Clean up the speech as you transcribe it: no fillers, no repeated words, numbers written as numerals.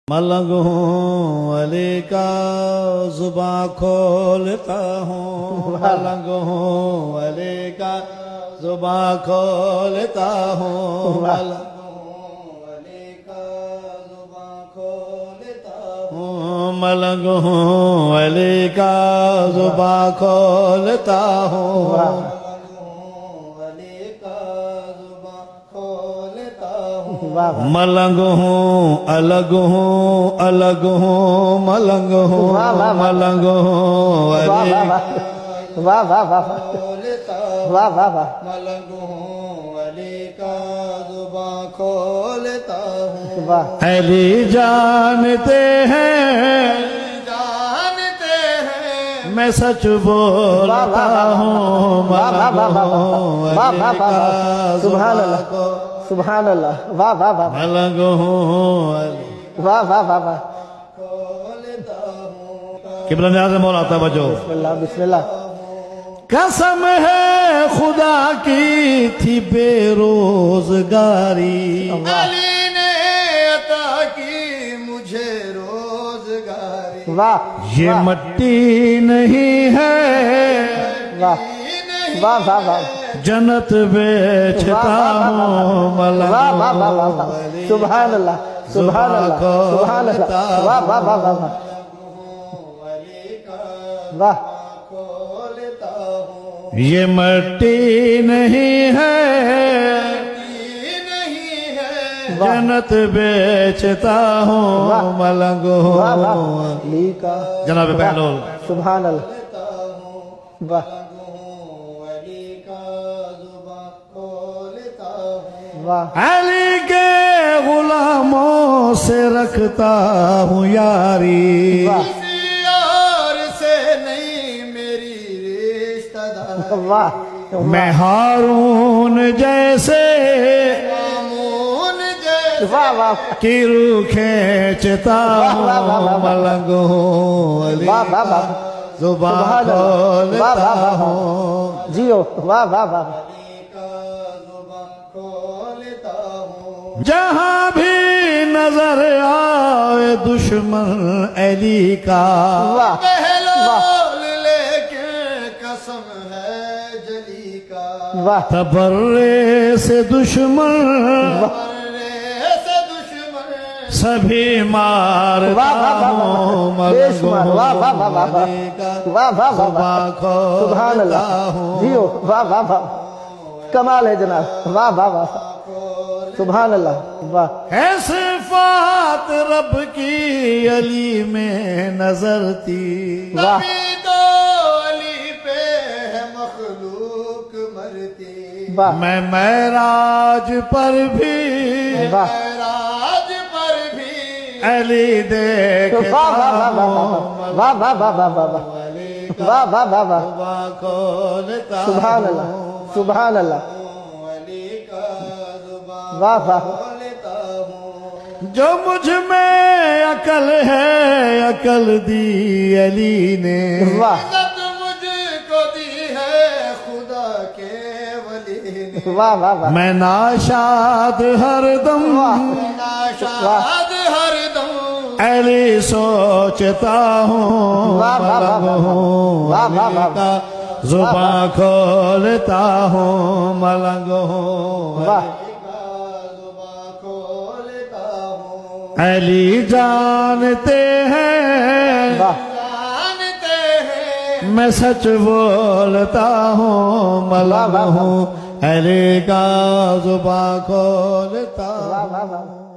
ملنگ ہوں علی کا زباں کھولتا ہوں، ملنگ ہوں علی کا زباں کھولتا ہوں، ملنگ ہوں علی کا زباں کھولتا ہوں، ملنگ ہوں علی کا زباں کھولتا ہوں، ملنگ ہوں الگ ہوں الگ ہوں ملنگ ہوں ملنگ ہوں علی واہ واہ واہ واہ واہ واہ ملنگ ہوں علی کا زباں کھولتا ہوں، واہ علی جانتے ہیں میں سچ بولتا ہوں، ملنگ ہوں علی کا سبحان زباں اللہ کو سبحان اللہ واہ واہ واہ ملنگ ہوں علی واہ واہ واہ واہ قبلہ نیاز مولا توجہ، بسم اللہ بسم اللہ قسم ہے خدا کی تھی بے روزگاری، علی نے عطا کی مجھے روزگاری، واہ یہ مٹی نہیں ہے واہ واہ واہ واہ جنت بیچتا ہوں، ملنگ واہ واہ واہ واہ ہوں واہ علی سبحان اللہ سبحان اللہ سبحان اللہ واہ واہ واہ واہ واہ واہ یہ مٹی نہیں ہے جنت بیچتا ہوں، ملنگ واہ واہ ہوں علی کا جناب بہلول سبحان اللہ واہ واہ علی کے غلاموں سے رکھتا ہوں یاری، واہ کسی اور سے نہیں میری رشتہ داری، واہ میں ہارون جیسے واہ واہ کی روح کھینچتا ہوں، ملنگ ہوں علی واہ واہ واہ زباں سبحان اللہ واہ واہ کھولتا واہ ہوں، جیو واہ واہ واہ جہاں بھی نظر آئے دشمن علی کا، واہ بہلول لیکن قسم ہے جلی کا، واہ تبرے سے دشمن سبھی مارتا واہ واہ واہ ہوں، واہ بے ملنگ شمار واہ واہ واہ واہ ہوں علی کا واہ واہ واہ زباں سبحان کھولتا اللہ ہوں، جیو واہ واہ واہ کمال ہے جناب واہ واہ واہ سبحان اللہ واہ ہے صفات رب کی علی میں نظر تھی، واہ تبھی تو علی پہ ہے مخلوق مرتی، واہ میں معراج پر بھی واہ علی دیکھتا واہ واہ واہ ہوں، واہ واہ واہ واہ واہ واہ علی کا واہ واہ واہ واہ زباں کھولتا سبحان ہوں، اللہ سبحان اللہ علی کا زباں واہ واہ کھولتا ہوں، جو مجھ میں عقل ہے عقل دی علی نے، واہ عزت مجھ کو دی ہے خدا کے ولی نے، واہ واہ واہ میں ناشاد ہر دم واہ ناشاد ہر دم علی سوچتا ہوں، واہ واہ واہ ملنگ ہوں واہ واہ علی واہ کا زباں کھولتا ہوں، ملنگ ہوں واہ علی کا زباں کھولتا ہوں، علی جانتے ہیں واہ میں سچ بولتا ہوں، ملنگ ہوں علی کا زباں کھولتا واہ ہوں۔ واہ واہ